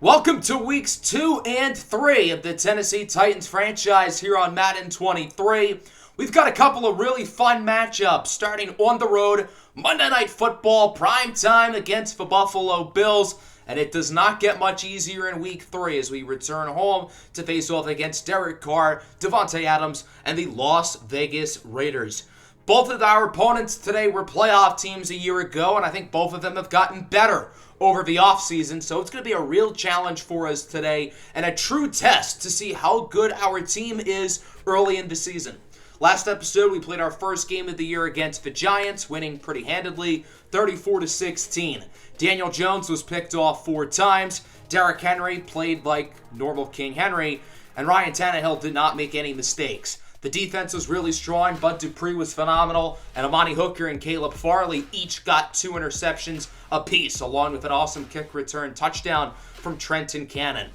Welcome to weeks 2 and 3 of the Tennessee Titans franchise here on Madden 23. We've got a couple of really fun matchups starting on the road. Monday Night Football, prime time against the Buffalo Bills. And it does not get much easier in week 3 as we return home to face off against Derek Carr, Davante Adams, and the Las Vegas Raiders. Both of our opponents today were playoff teams a year ago, and I think both of them have gotten better over the offseason, so it's going to be a real challenge for us today and a true test to see how good our team is early in the season. Last episode, we played our first game of the year against the Giants, winning pretty handedly, 34-16. Daniel Jones was picked off 4 times. Derrick Henry played like normal King Henry, and Ryan Tannehill did not make any mistakes. The defense was really strong. Bud Dupree was phenomenal, and Amani Hooker and Caleb Farley each got 2 interceptions apiece, along with an awesome kick return touchdown from Trenton Cannon.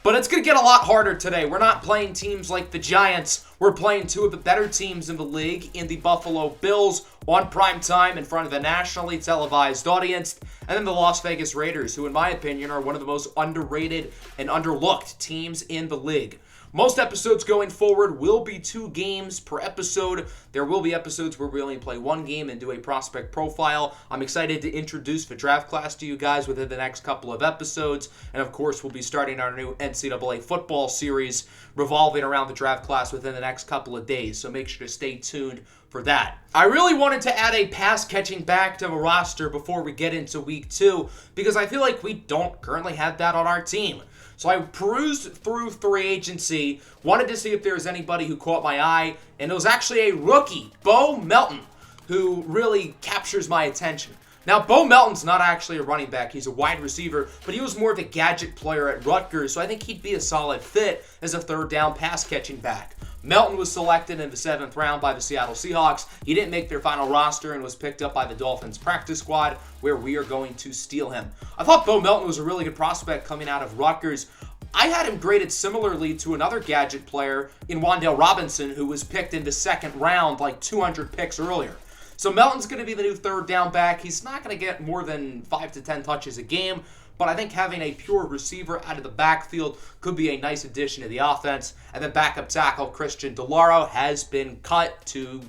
But it's going to get a lot harder today. We're not playing teams like the Giants. We're playing 2 of the better teams in the league in the Buffalo Bills on prime time in front of a nationally televised audience, and then the Las Vegas Raiders, who in my opinion are one of the most underrated and underlooked teams in the league. Most episodes going forward will be 2 games per episode. There will be episodes where we only play 1 game and do a prospect profile. I'm excited to introduce the draft class to you guys within the next couple of episodes. And of course, we'll be starting our new NCAA football series revolving around the draft class within the next couple of days. So make sure to stay tuned for that. I really wanted to add a pass catching back to the roster before we get into week 2 because I feel like we don't currently have that on our team. So I perused through free agency, wanted to see if there was anybody who caught my eye, and it was actually a rookie, Bo Melton, who really captures my attention. Now, Bo Melton's not actually a running back. He's a wide receiver, but he was more of a gadget player at Rutgers, so I think he'd be a solid fit as a third down pass-catching back. Melton was selected in the 7th round by the Seattle Seahawks. He didn't make their final roster and was picked up by the Dolphins practice squad, where we are going to steal him. I thought Bo Melton was a really good prospect coming out of Rutgers. I had him graded similarly to another gadget player in Wan'Dale Robinson, who was picked in the 2nd round, like 200 picks earlier. So Melton's going to be the new third down back. He's not going to get more than 5 to 10 touches a game, but I think having a pure receiver out of the backfield could be a nice addition to the offense. And then backup tackle Christian DeLauro has been cut to,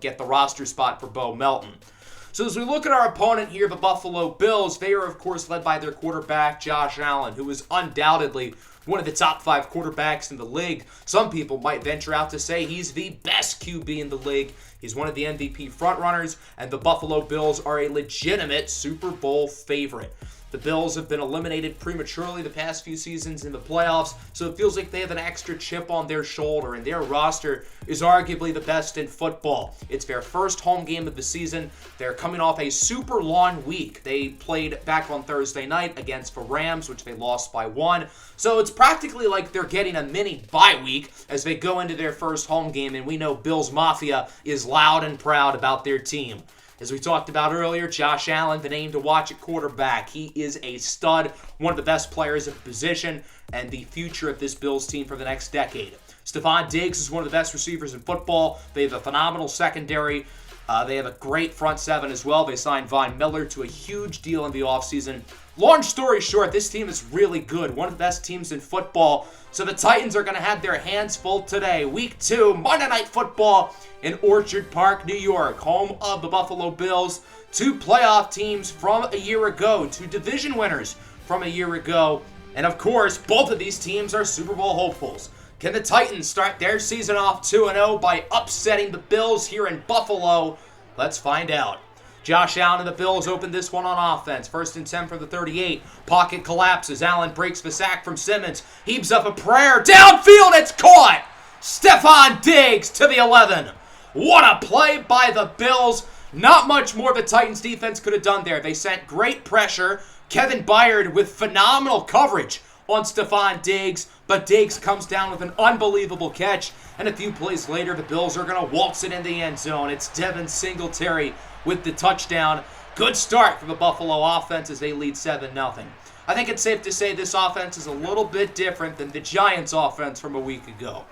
get the roster spot for Bo Melton. So as we look at our opponent here, the Buffalo Bills, they are, of course, led by their quarterback, Josh Allen, who is undoubtedly one of the top 5 quarterbacks in the league. Some people might venture out to say he's the best QB in the league. He's one of the MVP frontrunners, and the Buffalo Bills are a legitimate Super Bowl favorite. The Bills have been eliminated prematurely the past few seasons in the playoffs, so it feels like they have an extra chip on their shoulder, and their roster is arguably the best in football. It's their first home game of the season. They're coming off a super long week. They played back on Thursday night against the Rams, which they lost by 1. So it's practically like they're getting a mini bye week as they go into their first home game, and we know Bills Mafia is loud and proud about their team. As we talked about earlier, Josh Allen, the name to watch at quarterback. He is a stud, one of the best players at the position, and the future of this Bills team for the next decade. Stephon Diggs is one of the best receivers in football. They have a phenomenal secondary. They have a great front 7 as well. They signed Von Miller to a huge deal in the offseason. Long story short, this team is really good. One of the best teams in football. So the Titans are going to have their hands full today. Week 2, Monday Night Football in Orchard Park, New York, home of the Buffalo Bills. 2 playoff teams from a year ago, 2 division winners from a year ago. And of course, both of these teams are Super Bowl hopefuls. Can the Titans start their season off 2-0 by upsetting the Bills here in Buffalo? Let's find out. Josh Allen and the Bills open this one on offense. 1st and 10 from the 38. Pocket collapses. Allen breaks the sack from Simmons. Heaves up a prayer. Downfield, it's caught! Stephon Diggs to the 11. What a play by the Bills. Not much more the Titans defense could have done there. They sent great pressure. Kevin Byard with phenomenal coverage on Stephon Diggs, but Diggs comes down with an unbelievable catch, and a few plays later, the Bills are going to waltz it in the end zone. It's Devin Singletary with the touchdown. Good start for the Buffalo offense as they lead 7-0. I think it's safe to say this offense is a little bit different than the Giants' offense from a week ago.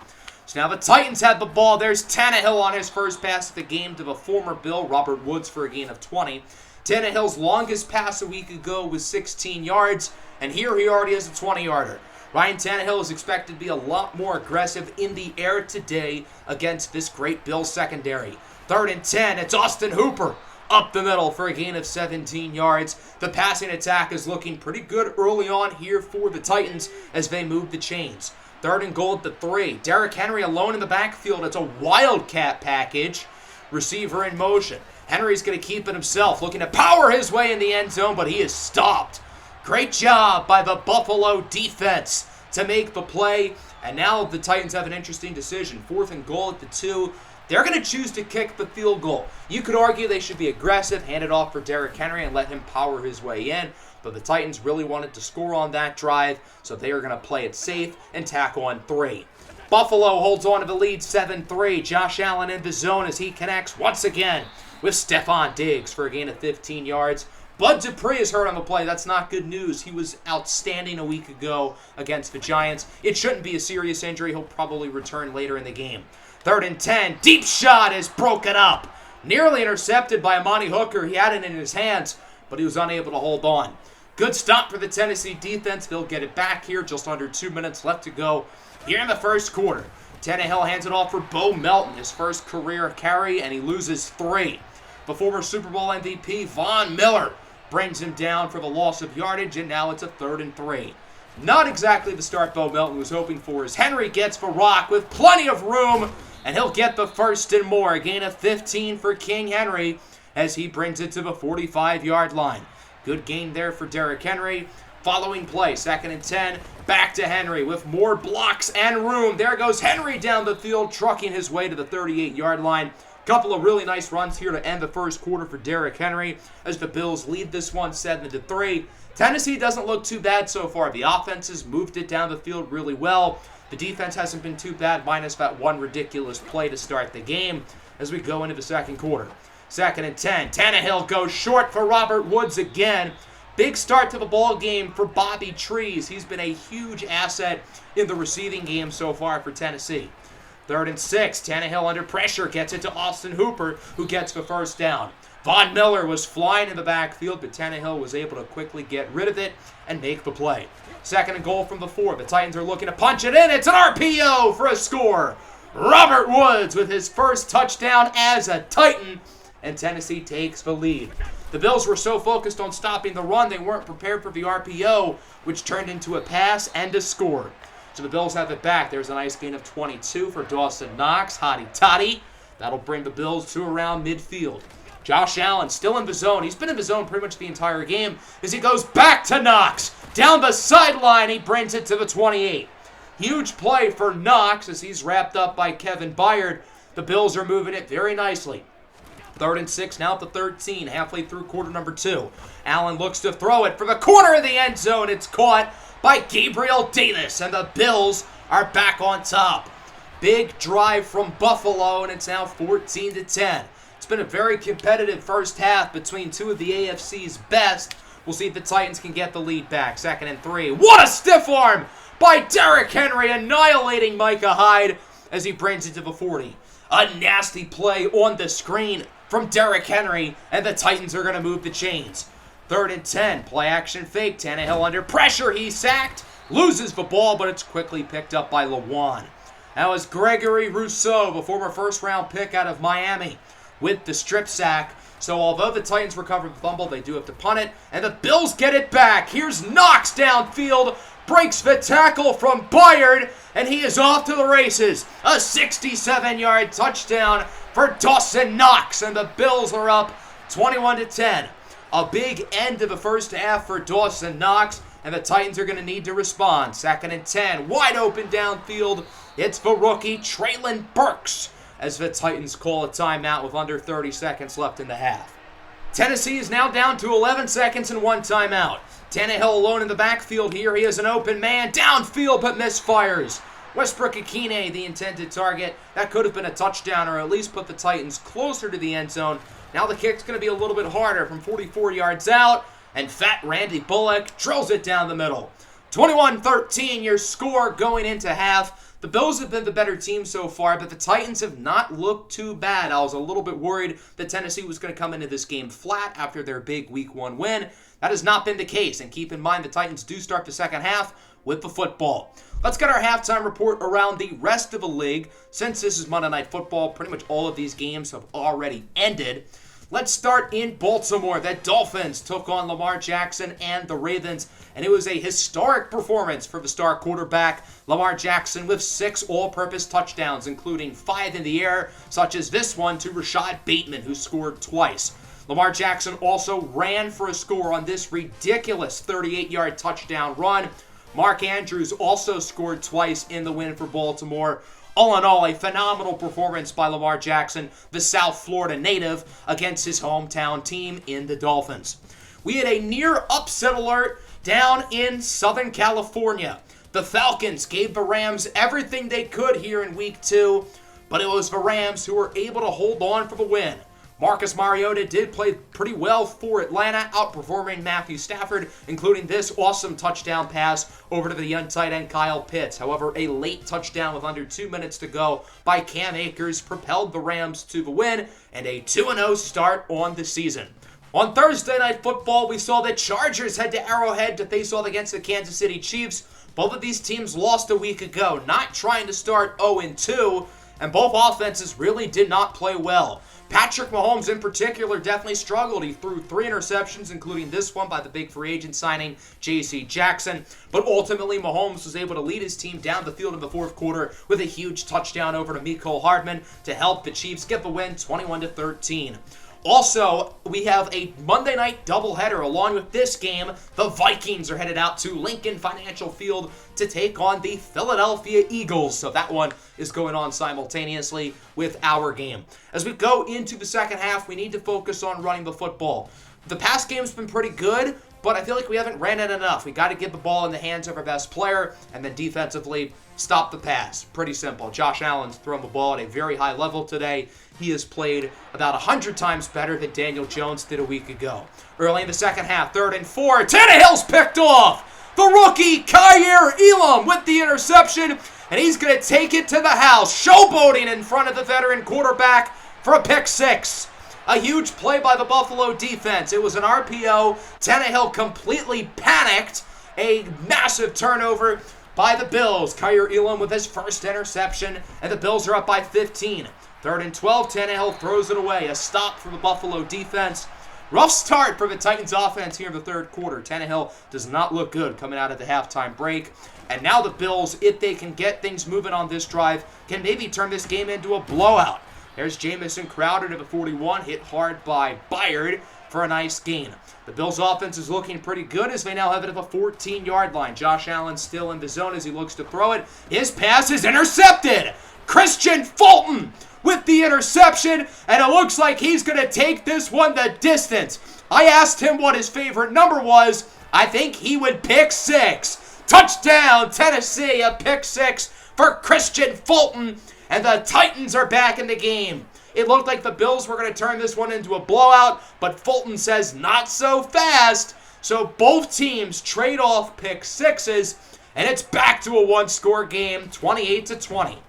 So now the Titans have the ball. There's Tannehill on his first pass of the game to the former Bill, Robert Woods, for a gain of 20. Tannehill's longest pass a week ago was 16 yards, and here he already has a 20-yarder. Ryan Tannehill is expected to be a lot more aggressive in the air today against this great Bills secondary. 3rd and 10, it's Austin Hooper up the middle for a gain of 17 yards. The passing attack is looking pretty good early on here for the Titans as they move the chains. 3rd and goal at the 3. Derrick Henry alone in the backfield. It's a wildcat package. Receiver in motion. Henry's going to keep it himself, looking to power his way in the end zone, but he is stopped. Great job by the Buffalo defense to make the play. And now the Titans have an interesting decision. 4th and goal at the 2. They're going to choose to kick the field goal. You could argue they should be aggressive, hand it off for Derrick Henry and let him power his way in. But the Titans really wanted to score on that drive, so they are going to play it safe and tack on 3. Buffalo holds on to the lead 7-3. Josh Allen in the zone as he connects once again with Stephon Diggs for a gain of 15 yards. Bud Dupree is hurt on the play. That's not good news. He was outstanding a week ago against the Giants. It shouldn't be a serious injury. He'll probably return later in the game. 3rd and 10. Deep shot is broken up. Nearly intercepted by Amani Hooker. He had it in his hands, but he was unable to hold on. Good stop for the Tennessee defense. They'll get it back here. Just under 2 minutes left to go here in the first quarter. Tannehill hands it off for Bo Melton, his first career carry, and he loses 3. The former Super Bowl MVP, Von Miller, brings him down for the loss of yardage, and now it's a 3rd and 3. Not exactly the start Bo Melton was hoping for as Henry gets the rock with plenty of room, and he'll get the 1st and more. A gain of 15 for King Henry as he brings it to the 45-yard line. Good gain there for Derrick Henry. Following play, 2nd and 10, back to Henry with more blocks and room. There goes Henry down the field, trucking his way to the 38-yard line. Couple of really nice runs here to end the first quarter for Derrick Henry as the Bills lead this one 7-3. Tennessee doesn't look too bad so far. The offense has moved it down the field really well. The defense hasn't been too bad, minus that one ridiculous play to start the game as we go into the second quarter. 2nd and 10. Tannehill goes short for Robert Woods again. Big start to the ball game for Bobby Trees. He's been a huge asset in the receiving game so far for Tennessee. 3rd and 6. Tannehill under pressure gets it to Austin Hooper, who gets the 1st down. Von Miller was flying in the backfield, but Tannehill was able to quickly get rid of it and make the play. 2nd and goal from the 4. The Titans are looking to punch it in. It's an RPO for a score. Robert Woods with his first touchdown as a Titan, and Tennessee takes the lead. The Bills were so focused on stopping the run, they weren't prepared for the RPO, which turned into a pass and a score. So the Bills have it back. There's a nice gain of 22 for Dawson Knox. Hotty toddy. That'll bring the Bills to around midfield. Josh Allen still in the zone. He's been in the zone pretty much the entire game as he goes back to Knox. Down the sideline, he brings it to the 28. Huge play for Knox as he's wrapped up by Kevin Byard. The Bills are moving it very nicely. 3rd and 6, now at the 13, halfway through quarter number 2. Allen looks to throw it for the corner of the end zone. It's caught by Gabriel Davis, and the Bills are back on top. Big drive from Buffalo, and it's now 14-10. It's been a very competitive first half between two of the AFC's best. We'll see if the Titans can get the lead back. 2nd and 3. What a stiff arm by Derrick Henry, annihilating Micah Hyde as he brings it to the 40. A nasty play on the screen from Derrick Henry, and the Titans are going to move the chains. 3rd and 10, play action fake. Tannehill under pressure. He's sacked, loses the ball, but it's quickly picked up by Lewan. That was Gregory Rousseau, the former first-round pick out of Miami, with the strip sack. So although the Titans recover the fumble, they do have to punt it, and the Bills get it back. Here's Knox downfield, breaks the tackle from Byard, and he is off to the races. A 67-yard touchdown for Dawson Knox, and the Bills are up 21-10. A big end to the first half for Dawson Knox, and the Titans are going to need to respond. 2nd and 10, wide open downfield. It's the rookie Treylon Burks as the Titans call a timeout with under 30 seconds left in the half. Tennessee is now down to 11 seconds and 1 timeout. Tannehill alone in the backfield here. He is an open man downfield but misfires. Westbrook-Ikhine, the intended target. That could have been a touchdown or at least put the Titans closer to the end zone. Now the kick's going to be a little bit harder from 44 yards out, and fat Randy Bullock drills it down the middle. 21-13 your score going into half. The Bills have been the better team so far, but the Titans have not looked too bad. I was a little bit worried that Tennessee was going to come into this game flat after their big Week 1 win. That has not been the case, and keep in mind the Titans do start the second half with the football. Let's get our halftime report around the rest of the league. Since this is Monday Night Football, pretty much all of these games have already ended. Let's start in Baltimore. The Dolphins took on Lamar Jackson and the Ravens, and it was a historic performance for the star quarterback, Lamar Jackson, with 6 all-purpose touchdowns, including 5 in the air, such as this one to Rashad Bateman, who scored twice. Lamar Jackson also ran for a score on this ridiculous 38-yard touchdown run. Mark Andrews also scored twice in the win for Baltimore. All in all, a phenomenal performance by Lamar Jackson, the South Florida native, against his hometown team in the Dolphins. We had a near upset alert down in Southern California. The Falcons gave the Rams everything they could here in Week 2, but it was the Rams who were able to hold on for the win. Marcus Mariota did play pretty well for Atlanta, outperforming Matthew Stafford, including this awesome touchdown pass over to the young tight end Kyle Pitts. However, a late touchdown with under 2 minutes to go by Cam Akers propelled the Rams to the win and a 2-0 start on the season. On Thursday Night Football, we saw the Chargers head to Arrowhead to face off against the Kansas City Chiefs. Both of these teams lost a week ago, not trying to start 0-2, and both offenses really did not play well. Patrick Mahomes in particular definitely struggled. He threw 3 interceptions, including this one by the big free agent signing, J.C. Jackson. But ultimately, Mahomes was able to lead his team down the field in the fourth quarter with a huge touchdown over to Mecole Hardman to help the Chiefs get the win 21-13. Also, we have a Monday night doubleheader. Along with this game, the Vikings are headed out to Lincoln Financial Field to take on the Philadelphia Eagles. So that one is going on simultaneously with our game. As we go into the second half, we need to focus on running the football. The pass game's been pretty good, but I feel like we haven't ran it enough. We got to get the ball in the hands of our best player, and then defensively, stop the pass. Pretty simple. Josh Allen's thrown the ball at a very high level today. He has played about 100 times better than Daniel Jones did a week ago. Early in the second half, 3rd and 4, Tannehill's picked off. The rookie, Kaiir Elam, with the interception, and he's going to take it to the house, showboating in front of the veteran quarterback for a pick 6. A huge play by the Buffalo defense. It was an RPO. Tannehill completely panicked. A massive turnover by the Bills. Kaiir Elam with his first interception, and the Bills are up by 15. 3rd and 12, Tannehill throws it away. A stop for the Buffalo defense. Rough start for the Titans offense here in the third quarter. Tannehill does not look good coming out of the halftime break. And now the Bills, if they can get things moving on this drive, can maybe turn this game into a blowout. There's Jamison Crowder to the 41, hit hard by Byard for a nice gain. The Bills' offense is looking pretty good as they now have it at the 14-yard line. Josh Allen still in the zone as he looks to throw it. His pass is intercepted. Christian Fulton with the interception, and it looks like he's going to take this one the distance. I asked him what his favorite number was. I think he would pick 6. Touchdown, Tennessee, a pick 6 for Christian Fulton, and the Titans are back in the game. It looked like the Bills were going to turn this one into a blowout, but Fulton says not so fast. So both teams trade off pick 6s, and it's back to a one-score game, 28-20.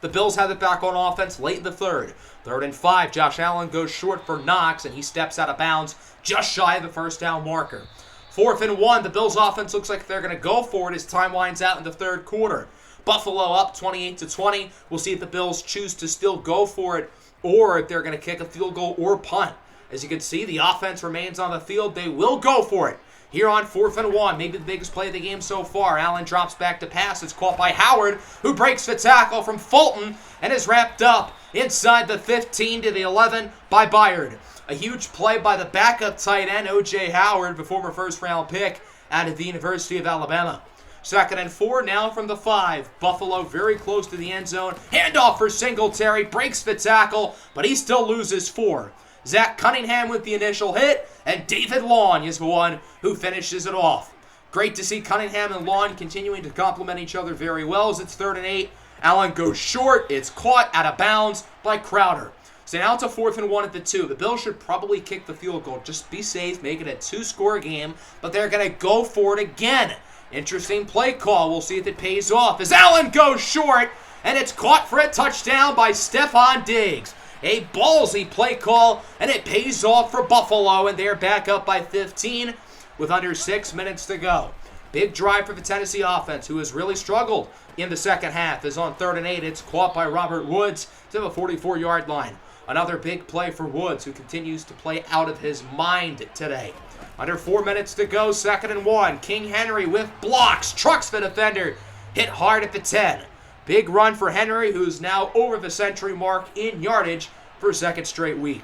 The Bills have it back on offense late in the third. 3rd and 5, Josh Allen goes short for Knox, and he steps out of bounds just shy of the first down marker. 4th and 1, the Bills offense looks like they're going to go for it as time winds out in the third quarter. Buffalo up 28-20. We'll see if the Bills choose to still go for it or if they're going to kick a field goal or punt. As you can see, the offense remains on the field. They will go for it. Here on 4th and 1, maybe the biggest play of the game so far. Allen drops back to pass. It's caught by Howard, who breaks the tackle from Fulton and is wrapped up inside the 15 to the 11 by Byard. A huge play by the backup tight end, O.J. Howard, the former first-round pick out of the University of Alabama. 2nd and 4 now from the 5. Buffalo very close to the end zone. Handoff for Singletary, breaks the tackle, but he still loses 4. Zach Cunningham with the initial hit, and David Long is the one who finishes it off. Great to see Cunningham and Long continuing to complement each other very well as it's 3rd and 8. Allen goes short. It's caught out of bounds by Crowder. So now it's a 4th and 1 at the 2. The Bills should probably kick the field goal. Just be safe, make it a 2-score game, but they're going to go for it again Interesting play call. We'll see if it pays off as Allen goes short, and it's caught for a touchdown by Stephon Diggs. A ballsy play call, and it pays off for Buffalo, and they're back up by 15 with under 6 minutes to go. Big drive for the Tennessee offense, who has really struggled in the second half, is on 3rd and 8. It's caught by Robert Woods to the 44-yard line. Another big play for Woods, who continues to play out of his mind today. Under 4 minutes to go, 2nd and 1. King Henry with blocks, trucks the defender, hit hard at the 10. Big run for Henry, who's now over the century mark in yardage for a second straight week.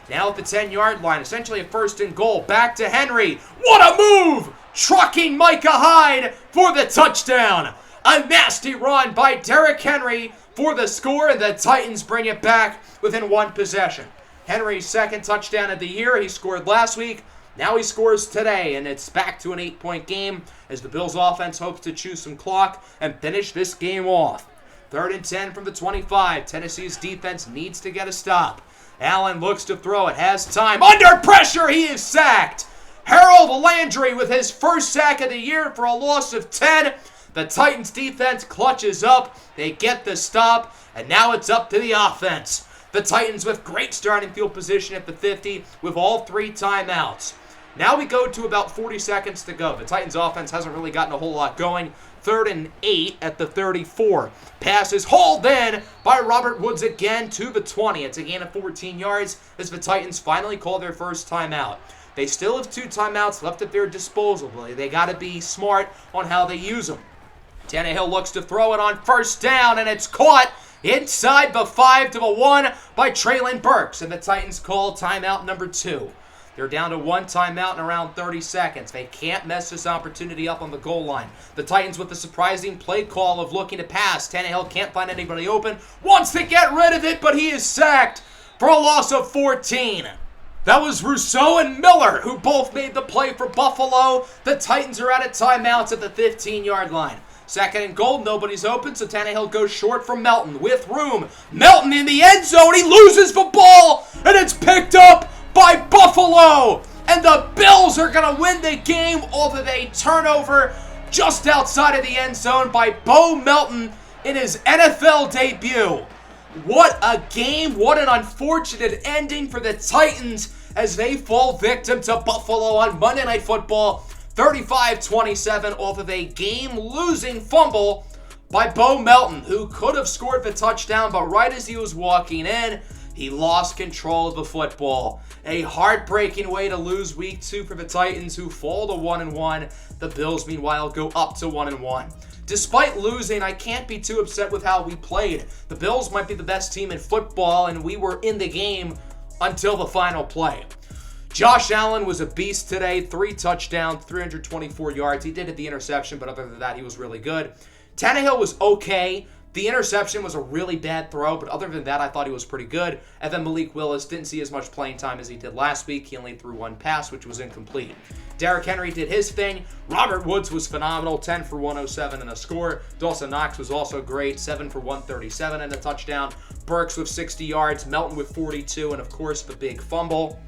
Now at the 10-yard line, essentially a 1st and goal. Back to Henry. What a move! Trucking Micah Hyde for the touchdown. A nasty run by Derrick Henry for the score, and the Titans bring it back within 1 possession. Henry's 2nd touchdown of the year. He scored last week. Now he scores today, and it's back to an 8-point game as the Bills' offense hopes to chew some clock and finish this game off. 3rd and 10 from the 25. Tennessee's defense needs to get a stop. Allen looks to throw it, has time. Under pressure, he is sacked. Harold Landry with his 1st sack of the year for a loss of 10. The Titans defense clutches up. They get the stop, and now it's up to the offense. The Titans with great starting field position at the 50 with all 3 timeouts. Now we go to about 40 seconds to go. The Titans offense hasn't really gotten a whole lot going. 3rd and 8 at the 34. Pass is hauled in by Robert Woods again to the 20. It's a gain of 14 yards as the Titans finally call their 1st timeout. They still have 2 timeouts left at their disposal. They got to be smart on how they use them. Tannehill looks to throw it on 1st down, and it's caught inside the 5 to the 1 by Traylon Burks, and the Titans call timeout number 2. They're down to 1 timeout in around 30 seconds. They can't mess this opportunity up on the goal line. The Titans with the surprising play call of looking to pass. Tannehill can't find anybody open. Wants to get rid of it, but he is sacked for a loss of 14. That was Rousseau and Miller, who both made the play for Buffalo. The Titans are out of timeouts at the 15-yard line. 2nd and goal, nobody's open, so Tannehill goes short from Melton with room. Melton in the end zone, he loses the ball, and it's picked up by Buffalo. And the Bills are going to win the game off of a turnover just outside of the end zone by Bo Melton in his NFL debut. What a game. What an unfortunate ending for the Titans as they fall victim to Buffalo on Monday Night Football. 35-27 off of a game-losing fumble by Bo Melton, who could have scored the touchdown, but right as he was walking in, he lost control of the football. A heartbreaking way to lose week 2 for the Titans, who fall to 1-1. The Bills, meanwhile, go up to 1-1. Despite losing, I can't be too upset with how we played. The Bills might be the best team in football, and we were in the game until the final play. Josh Allen was a beast today. 3 touchdowns, 324 yards. He did hit the interception, but other than that, he was really good. Tannehill was okay. The interception was a really bad throw, but other than that, I thought he was pretty good. And then Malik Willis didn't see as much playing time as he did last week. He only threw 1 pass, which was incomplete. Derrick Henry did his thing. Robert Woods was phenomenal, 10 for 107 and a score. Dawson Knox was also great, 7 for 137 and a touchdown. Burks with 60 yards, Melton with 42, and of course the big fumble.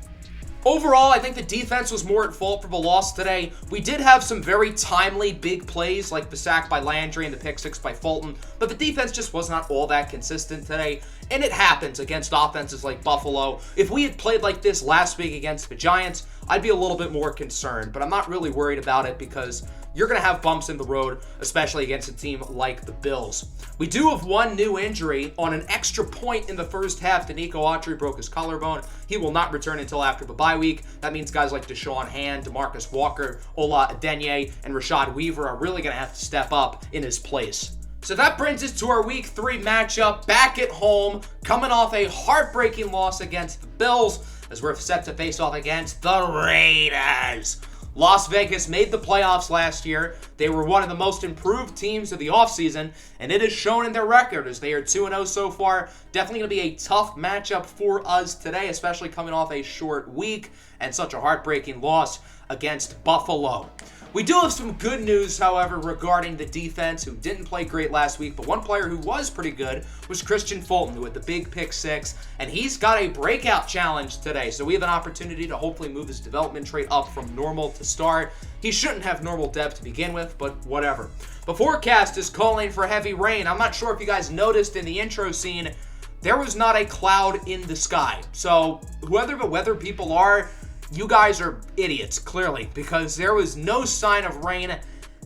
Overall, I think the defense was more at fault for the loss today. We did have some very timely big plays, like the sack by Landry and the pick 6 by Fulton, but the defense just was not all that consistent today, and it happens against offenses like Buffalo. If we had played like this last week against the Giants, I'd be a little bit more concerned, but I'm not really worried about it because you're going to have bumps in the road, especially against a team like the Bills. We do have 1 new injury on an extra point in the first half. Danico Autry broke his collarbone. He will not return until after the bye week. That means guys like Deshaun Hand, DeMarcus Walker, Ola Adenye, and Rashad Weaver are really going to have to step up in his place. So that brings us to our Week 3 matchup back at home, coming off a heartbreaking loss against the Bills as we're set to face off against the Raiders. Las Vegas made the playoffs last year. They were one of the most improved teams of the offseason, and it is shown in their record as they are 2-0 so far. Definitely going to be a tough matchup for us today, especially coming off a short week and such a heartbreaking loss against Buffalo. We do have some good news, however, regarding the defense, who didn't play great last week, but one player who was pretty good was Christian Fulton, who had the big pick 6, and he's got a breakout challenge today, so we have an opportunity to hopefully move his development trait up from normal to star. He shouldn't have normal depth to begin with, but whatever. The forecast is calling for heavy rain. I'm not sure if you guys noticed in the intro scene, there was not a cloud in the sky. So whoever the weather people are, you guys are idiots, clearly, because there was no sign of rain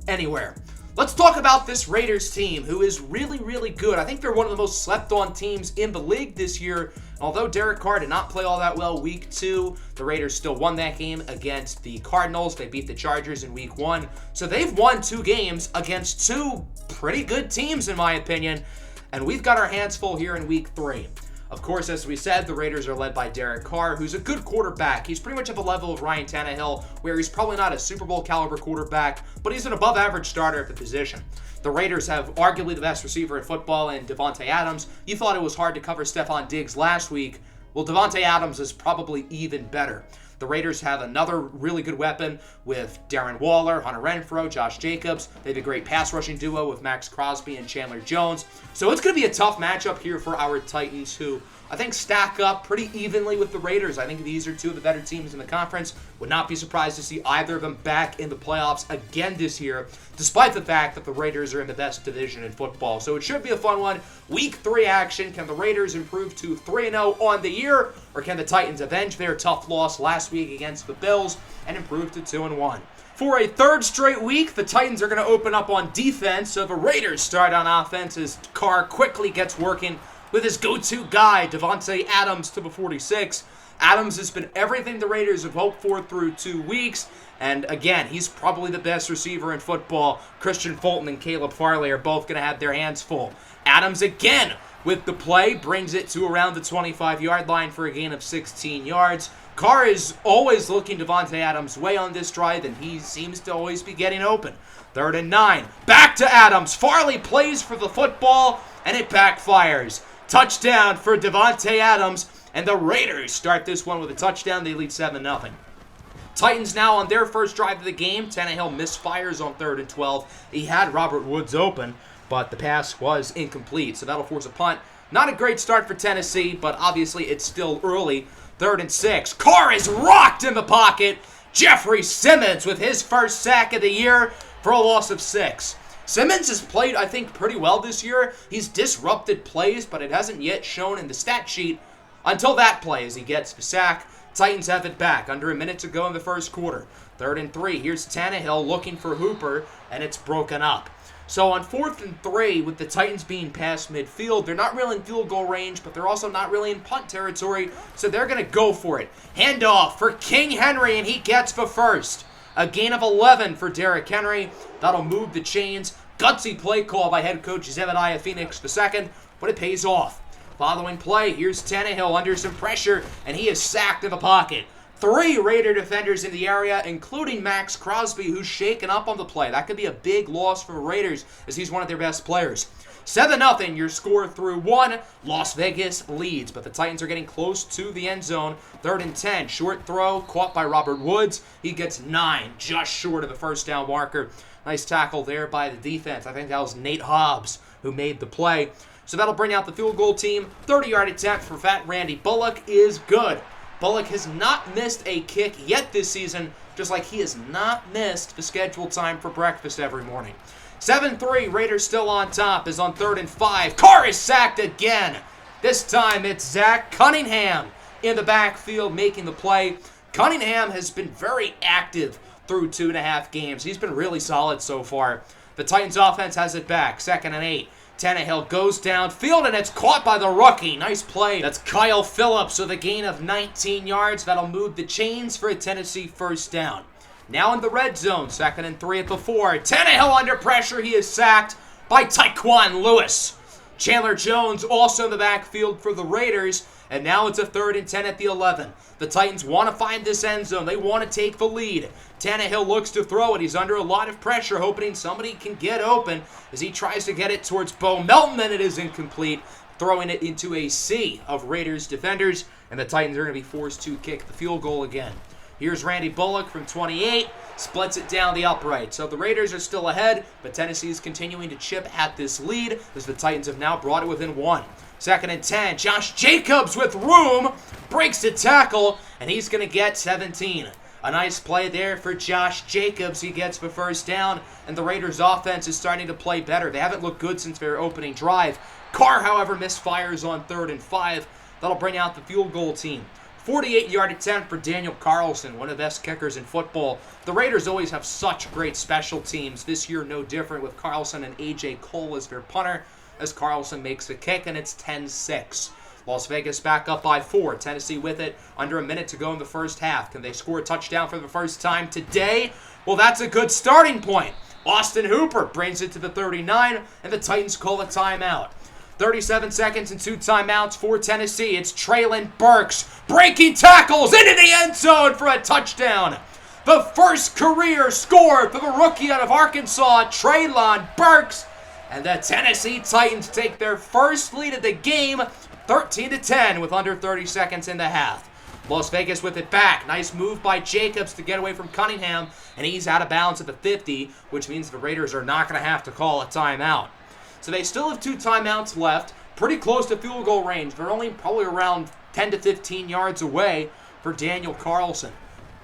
anywhere. Let's talk about this Raiders team, who is really, really good. I think they're one of the most slept-on teams in the league this year. Although Derek Carr did not play all that well week 2, the Raiders still won that game against the Cardinals. They beat the Chargers in week 1. So they've won 2 games against 2 pretty good teams, in my opinion. And we've got our hands full here in week 3. Of course, as we said, the Raiders are led by Derek Carr, who's a good quarterback. He's pretty much at the level of Ryan Tannehill, where he's probably not a Super Bowl caliber quarterback, but he's an above average starter at the position. The Raiders have arguably the best receiver in football in Davante Adams. You thought it was hard to cover Stephon Diggs last week. Well, Davante Adams is probably even better. The Raiders have another really good weapon with Darren Waller, Hunter Renfrow, Josh Jacobs. They have a great pass rushing duo with Max Crosby and Chandler Jones. So it's going to be a tough matchup here for our Titans, who I think stack up pretty evenly with the Raiders. I think these are 2 of the better teams in the conference. Would not be surprised to see either of them back in the playoffs again this year, despite the fact that the Raiders are in the best division in football. So it should be a fun one. Week 3 action. Can the Raiders improve to 3-0 on the year, or can the Titans avenge their tough loss last week against the Bills and improve to 2-1? For a 3rd straight week, the Titans are going to open up on defense, so the Raiders start on offense as Carr quickly gets working with his go-to guy, Davante Adams, to the 46. Adams has been everything the Raiders have hoped for through 2 weeks, and again, he's probably the best receiver in football. Christian Fulton and Caleb Farley are both going to have their hands full. Adams again with the play, brings it to around the 25-yard line for a gain of 16 yards. Carr is always looking Davante Adams' way on this drive, and he seems to always be getting open. 3rd and 9. Back to Adams. Farley plays for the football, and it backfires. Touchdown for Davante Adams, and the Raiders start this one with a touchdown. They lead 7-0. Titans now on their first drive of the game. Tannehill misfires on 3rd and 12. He had Robert Woods open, but the pass was incomplete, so that'll force a punt. Not a great start for Tennessee, but obviously it's still early. 3rd and 6. Carr is rocked in the pocket. Jeffrey Simmons with his first sack of the year for a loss of 6. Simmons has played, I think, pretty well this year. He's disrupted plays, but it hasn't yet shown in the stat sheet until that play as he gets the sack. Titans have it back under a minute to go in the first quarter. 3rd and 3. Here's Tannehill looking for Hooper, and it's broken up. So on 4th and 3, with the Titans being past midfield, they're not really in field goal range, but they're also not really in punt territory, so they're going to go for it. Handoff for King Henry, and he gets the first. A gain of 11 for Derrick Henry. That'll move the chains. Gutsy play call by head coach Zebediah Phoenix II, but it pays off. Following play, here's Tannehill under some pressure, and he is sacked in the pocket. 3 Raider defenders in the area, including Max Crosby, who's shaken up on the play. That could be a big loss for the Raiders, as he's one of their best players. 7-0, your score through 1. Las Vegas leads, but the Titans are getting close to the end zone. 3rd and 10, short throw, caught by Robert Woods. He gets 9, just short of the first down marker. Nice tackle there by the defense. I think that was Nate Hobbs who made the play. So that'll bring out the field goal team. 30-yard attempt for Fat Randy Bullock is good. Bullock has not missed a kick yet this season, just like he has not missed the scheduled time for breakfast every morning. 7-3, Raiders still on top, is on 3rd and 5. Carr is sacked again. This time it's Zach Cunningham in the backfield making the play. Cunningham has been very active through 2.5 games. He's been really solid so far. The Titans offense has it back. 2nd and 8. Tannehill goes downfield, and it's caught by the rookie. Nice play. That's Kyle Phillips with a gain of 19 yards. That'll move the chains for a Tennessee first down. Now in the red zone, 2nd and 3 at the 4. Tannehill under pressure. He is sacked by Tyquan Lewis. Chandler Jones also in the backfield for the Raiders. And now it's a 3rd and 10 at the 11. The Titans want to find this end zone. They want to take the lead. Tannehill looks to throw it. He's under a lot of pressure, hoping somebody can get open as he tries to get it towards Bo Melton, and it is incomplete, throwing it into a sea of Raiders defenders, and the Titans are going to be forced to kick the field goal again. Here's Randy Bullock from 28, splits it down the upright. So the Raiders are still ahead, but Tennessee's continuing to chip at this lead as the Titans have now brought it within 1. 2nd and 10, Josh Jacobs with room, breaks the tackle, and he's going to get 17. A nice play there for Josh Jacobs. He gets the first down, and the Raiders' offense is starting to play better. They haven't looked good since their opening drive. Carr, however, misfires on 3rd and 5. That'll bring out the field goal team. 48-yard attempt for Daniel Carlson, one of the best kickers in football. The Raiders always have such great special teams. This year, no different with Carlson and A.J. Cole as their punter, as Carlson makes the kick, and it's 10-6. Las Vegas back up by 4. Tennessee with it. Under a minute to go in the first half. Can they score a touchdown for the first time today? Well, that's a good starting point. Austin Hooper brings it to the 39, and the Titans call a timeout. 37 seconds and 2 timeouts for Tennessee. It's Treylon Burks breaking tackles into the end zone for a touchdown. The first career score for the rookie out of Arkansas, Treylon Burks. And the Tennessee Titans take their first lead of the game, 13-10 with under 30 seconds in the half. Las Vegas with it back. Nice move by Jacobs to get away from Cunningham, and he's out of bounds at the 50, which means the Raiders are not going to have to call a timeout. So they still have 2 timeouts left, pretty close to field goal range. They're only probably around 10 to 15 yards away for Daniel Carlson.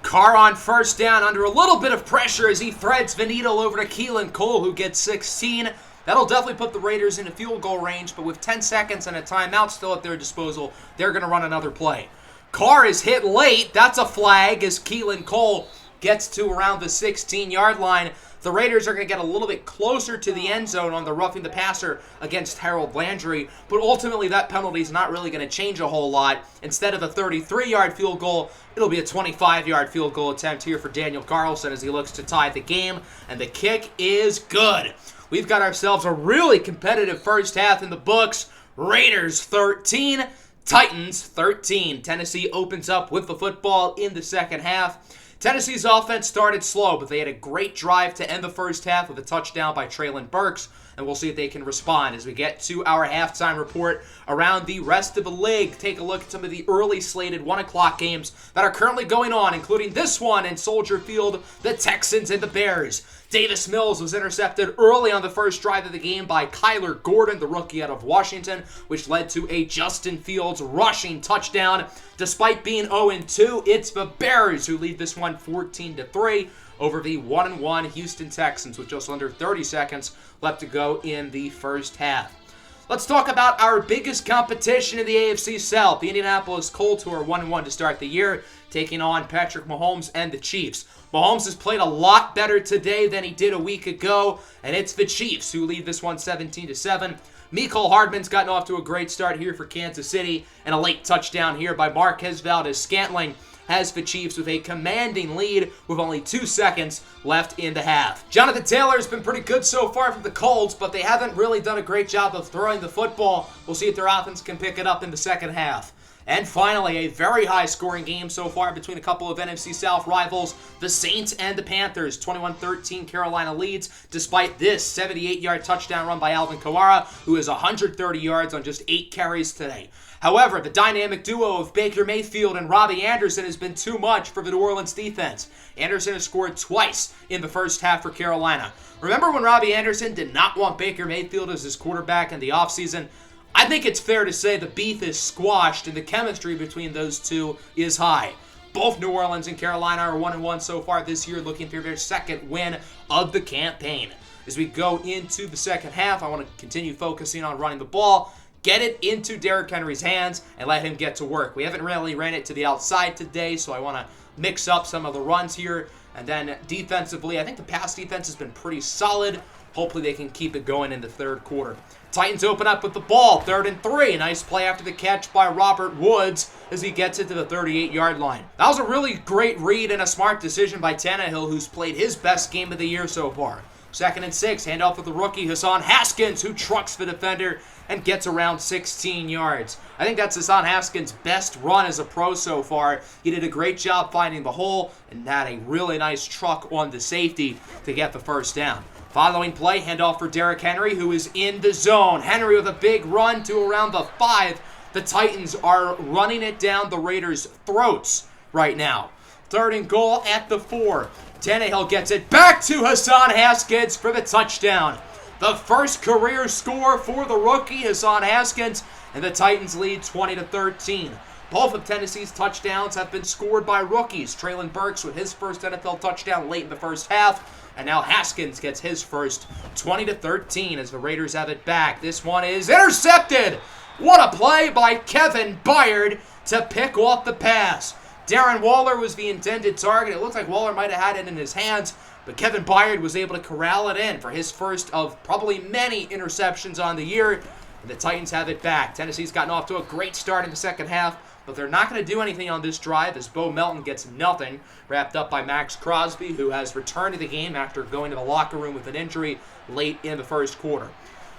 Carr on first down under a little bit of pressure as he threads the needle over to Keelan Cole, who gets 16. That'll definitely put the Raiders into field goal range, but with 10 seconds and a timeout still at their disposal, they're going to run another play. Carr is hit late. That's a flag as Keelan Cole gets to around the 16-yard line. The Raiders are going to get a little bit closer to the end zone on the roughing the passer against Harold Landry, but ultimately that penalty is not really going to change a whole lot. Instead of a 33-yard field goal, it'll be a 25-yard field goal attempt here for Daniel Carlson as he looks to tie the game, and the kick is good. We've got ourselves a really competitive first half in the books. Raiders 13, Titans 13. Tennessee opens up with the football in the second half. Tennessee's offense started slow, but they had a great drive to end the first half with a touchdown by Treylon Burks, and we'll see if they can respond as we get to our halftime report around the rest of the league. Take a look at some of the early slated 1 o'clock games that are currently going on, including this one in Soldier Field, the Texans and the Bears. Davis Mills was intercepted early on the first drive of the game by Kyler Gordon, the rookie out of Washington, which led to a Justin Fields rushing touchdown. Despite being 0-2, it's the Bears who lead this one 14-3 over the 1-1 Houston Texans with just under 30 seconds left to go in the first half. Let's talk about our biggest competition in the AFC South, the Indianapolis Colts, who are 1-1 to start the year, taking on Patrick Mahomes and the Chiefs. Mahomes has played a lot better today than he did a week ago, and it's the Chiefs who lead this one 17-7. Mecole Hardman's gotten off to a great start here for Kansas City, and a late touchdown here by Marquez Valdes-Scantling has the Chiefs with a commanding lead with only 2 seconds left in the half. Jonathan Taylor has been pretty good so far for the Colts, but they haven't really done a great job of throwing the football. We'll see if their offense can pick it up in the second half. And finally, a very high-scoring game so far between a couple of NFC South rivals, the Saints and the Panthers. 21-13 Carolina leads, despite this 78-yard touchdown run by Alvin Kamara, who has 130 yards on just 8 carries today. However, the dynamic duo of Baker Mayfield and Robbie Anderson has been too much for the New Orleans defense. Anderson has scored twice in the first half for Carolina. Remember when Robbie Anderson did not want Baker Mayfield as his quarterback in the offseason? I think it's fair to say the beef is squashed and the chemistry between those two is high. Both New Orleans and Carolina are 1-1 so far this year, looking for their second win of the campaign. As we go into the second half, I want to continue focusing on running the ball, get it into Derrick Henry's hands, and let him get to work. We haven't really ran it to the outside today, so I want to mix up some of the runs here. And then defensively, I think the pass defense has been pretty solid. Hopefully they can keep it going in the third quarter. Titans open up with the ball, 3rd and 3. Nice play after the catch by Robert Woods as he gets it to the 38-yard line. That was a really great read and a smart decision by Tannehill, who's played his best game of the year so far. 2nd and 6, handoff with the rookie Hassan Haskins, who trucks the defender and gets around 16 yards. I think that's Hassan Haskins' best run as a pro so far. He did a great job finding the hole and had a really nice truck on the safety to get the first down. Following play, handoff for Derrick Henry, who is in the zone. Henry with a big run to around the 5. The Titans are running it down the Raiders' throats right now. Third and goal at the 4. Tannehill gets it back to Hassan Haskins for the touchdown. The first career score for the rookie, Hassan Haskins, and the Titans lead 20-13. Both of Tennessee's touchdowns have been scored by rookies. Treylon Burks with his first NFL touchdown late in the first half, and now Haskins gets his first. 20-13 as the Raiders have it back. This one is intercepted. What a play by Kevin Byard to pick off the pass. Darren Waller was the intended target. It looked like Waller might have had it in his hands, but Kevin Byard was able to corral it in for his first of probably many interceptions on the year, and the Titans have it back. Tennessee's gotten off to a great start in the second half, but they're not going to do anything on this drive as Bo Melton gets nothing, wrapped up by Max Crosby, who has returned to the game after going to the locker room with an injury late in the first quarter.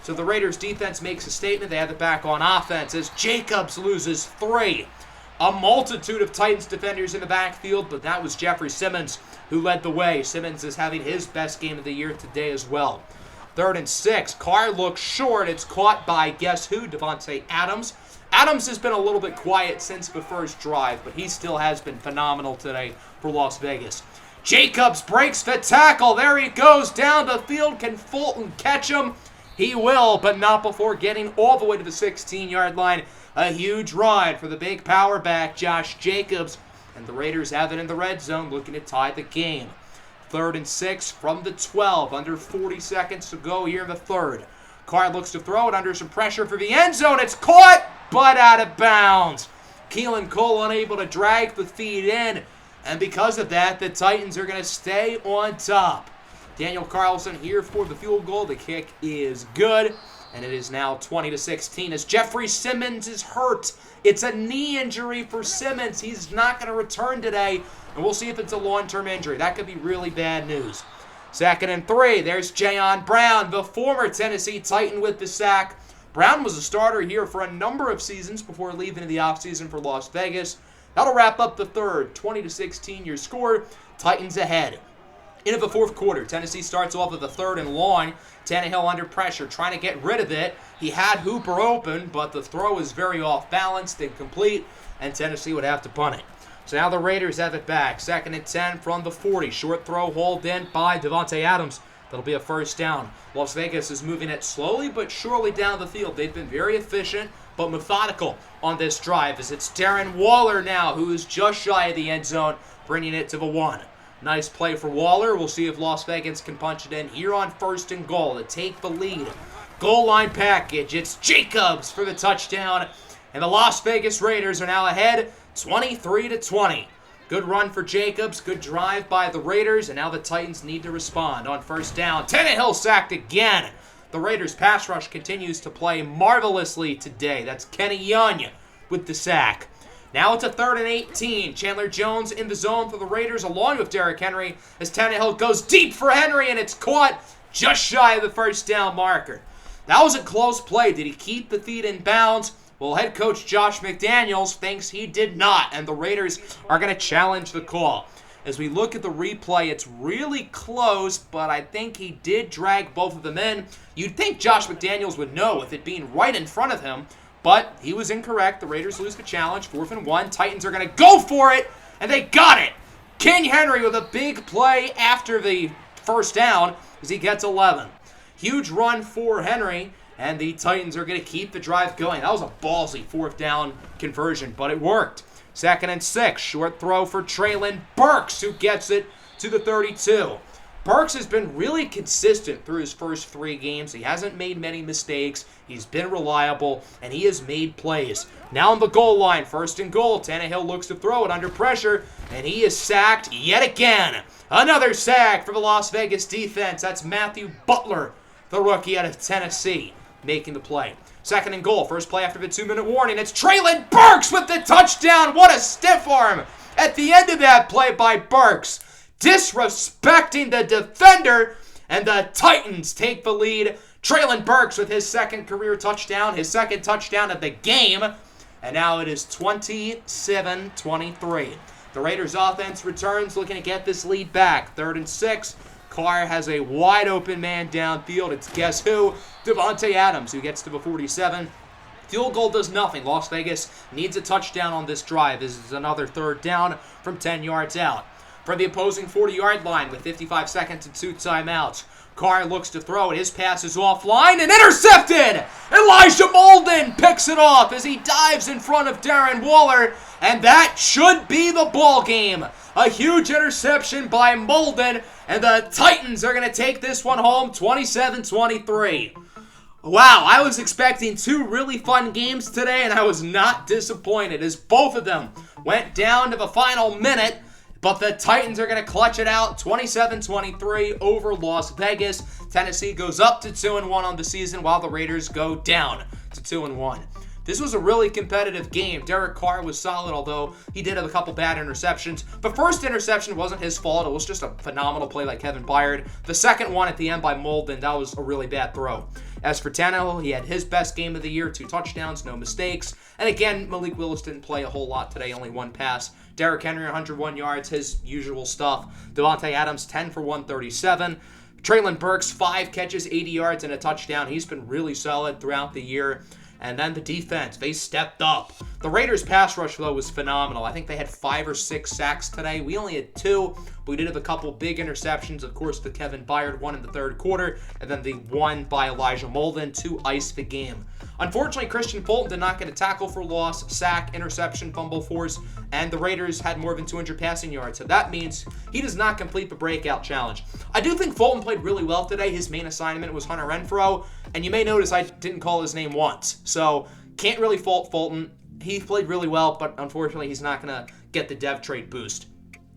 So the Raiders' defense makes a statement. They have it back on offense as Jacobs loses 3. A multitude of Titans defenders in the backfield, but that was Jeffrey Simmons who led the way. Simmons is having his best game of the year today as well. 3rd and 6. Carr looks short. It's caught by, guess who? Davante Adams. Adams has been a little bit quiet since the first drive, but he still has been phenomenal today for Las Vegas. Jacobs breaks the tackle. There he goes down the field. Can Fulton catch him? He will, but not before getting all the way to the 16-yard line. A huge run for the big power back, Josh Jacobs. And the Raiders have it in the red zone, looking to tie the game. 3rd and 6 from the 12. Under 40 seconds to go here in the third. Carr looks to throw it under some pressure for the end zone. It's caught, but out of bounds. Keelan Cole unable to drag the feed in. And because of that, the Titans are going to stay on top. Daniel Carlson here for the field goal. The kick is good. And it is now 20-16 as Jeffrey Simmons is hurt. It's a knee injury for Simmons. He's not going to return today. And we'll see if it's a long-term injury. That could be really bad news. 2nd and 3. There's Jayon Brown, the former Tennessee Titan with the sack. Brown was a starter here for a number of seasons before leaving in the offseason for Las Vegas. That'll wrap up the third. 20-16 your score. Titans ahead. Into the fourth quarter, Tennessee starts off with a 3rd and long. Tannehill under pressure, trying to get rid of it. He had Hooper open, but the throw is very off-balanced, incomplete, and Tennessee would have to punt it. So now the Raiders have it back. 2nd and 10 from the 40. Short throw hauled in by Davante Adams. That'll be a first down. Las Vegas is moving it slowly but surely down the field. They've been very efficient but methodical on this drive as it's Darren Waller now who is just shy of the end zone, bringing it to the 1. Nice play for Waller. We'll see if Las Vegas can punch it in here on 1st and goal to take the lead. Goal line package. It's Jacobs for the touchdown. And the Las Vegas Raiders are now ahead 23-20. Good run for Jacobs. Good drive by the Raiders. And now the Titans need to respond on 1st down. Tannehill sacked again. The Raiders pass rush continues to play marvelously today. That's Kenny Young with the sack. Now it's a 3rd and 18. Chandler Jones in the zone for the Raiders along with Derrick Henry as Tannehill goes deep for Henry and it's caught just shy of the first down marker. That was a close play. Did he keep the feet in bounds? Well, head coach Josh McDaniels thinks he did not, and the Raiders are going to challenge the call. As we look at the replay, it's really close, but I think he did drag both of them in. You'd think Josh McDaniels would know with it being right in front of him, but he was incorrect. The Raiders lose the challenge. 4th and 1. Titans are going to go for it, and they got it. King Henry with a big play after the first down as he gets 11. Huge run for Henry, and the Titans are going to keep the drive going. That was a ballsy 4th down conversion, but it worked. 2nd and 6. Short throw for Treylon Burks, who gets it to the 32. Burks has been really consistent through his first 3 games. He hasn't made many mistakes. He's been reliable, and he has made plays. Now on the goal line, 1st and goal. Tannehill looks to throw it under pressure, and he is sacked yet again. Another sack for the Las Vegas defense. That's Matthew Butler, the rookie out of Tennessee, making the play. 2nd and goal. First play after the 2-minute warning. It's Treylon Burks with the touchdown. What a stiff arm at the end of that play by Burks. Disrespecting the defender, and the Titans take the lead. Treylon Burks with his 2nd career touchdown, his 2nd touchdown of the game, and now it is 27-23. The Raiders offense returns, looking to get this lead back. 3rd and 6. Carr has a wide open man downfield. It's guess who? Davante Adams, who gets to the 47. Field goal does nothing. Las Vegas needs a touchdown on this drive. This is another 3rd down from 10 yards out. from the opposing 40-yard line with 55 seconds and 2 timeouts. Carr looks to throw it. His pass is offline and intercepted. Elijah Molden picks it off as he dives in front of Darren Waller, and that should be the ball game. A huge interception by Molden, and the Titans are going to take this one home 27-23. Wow, I was expecting 2 really fun games today, and I was not disappointed as both of them went down to the final minute. But the Titans are going to clutch it out 27-23 over Las Vegas. Tennessee goes up to 2-1 on the season while the Raiders go down to 2-1. This was a really competitive game. Derek Carr was solid, although he did have a couple bad interceptions. The first interception wasn't his fault. It was just a phenomenal play by Kevin Byard. The second one at the end by Molden, that was a really bad throw. As for Tannehill, he had his best game of the year, 2 touchdowns, no mistakes. And again, Malik Willis didn't play a whole lot today, only 1 pass. Derrick Henry, 101 yards, his usual stuff. Devontae Adams, 10 for 137. Treylon Burks, 5 catches, 80 yards, and a touchdown. He's been really solid throughout the year. And then the defense, they stepped up. The Raiders' pass rush, though, was phenomenal. I think they had 5 or 6 sacks today. We only had 2, but we did have a couple big interceptions. Of course, the Kevin Byard one in the third quarter, and then the one by Elijah Molden to ice the game. Unfortunately, Christian Fulton did not get a tackle for loss, sack, interception, fumble force, and the Raiders had more than 200 passing yards. So that means he does not complete the breakout challenge. I do think Fulton played really well today. His main assignment was Hunter Renfrow, and you may notice I didn't call his name once. So can't really fault Fulton. He played really well, but unfortunately he's not going to get the dev trade boost.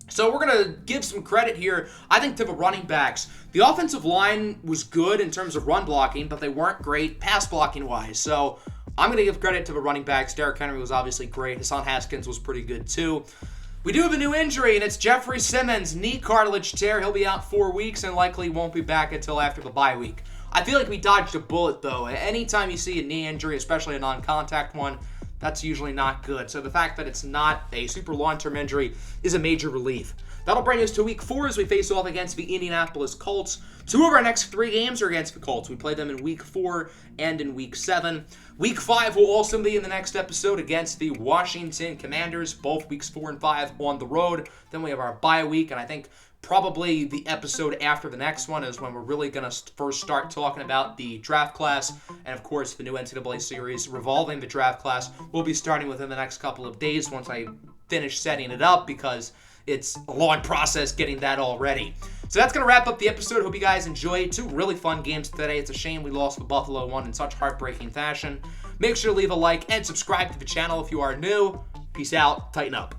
So we're going to give some credit here, I think, to the running backs. The offensive line was good in terms of run blocking, but they weren't great pass blocking-wise. So I'm going to give credit to the running backs. Derrick Henry was obviously great. Hassan Haskins was pretty good, too. We do have a new injury, and it's Jeffrey Simmons, knee cartilage tear. He'll be out 4 weeks and likely won't be back until after the bye week. I feel like we dodged a bullet, though. Anytime you see a knee injury, especially a non-contact one, that's usually not good. So the fact that it's not a super long-term injury is a major relief. That'll bring us to Week 4 as we face off against the Indianapolis Colts. 2 of our next 3 games are against the Colts. We play them in Week 4 and in Week 7. Week 5 will also be in the next episode against the Washington Commanders, both Weeks 4 and 5 on the road. Then we have our bye week, and I think probably the episode after the next one is when we're really going to first start talking about the draft class. And, of course, the new NCAA series revolving the draft class will be starting within the next couple of days once I finish setting it up, because it's a long process getting that all ready. So that's going to wrap up the episode. Hope you guys enjoyed. 2 really fun games today. It's a shame we lost the Buffalo one in such heartbreaking fashion. Make sure to leave a like and subscribe to the channel if you are new. Peace out. Tighten up.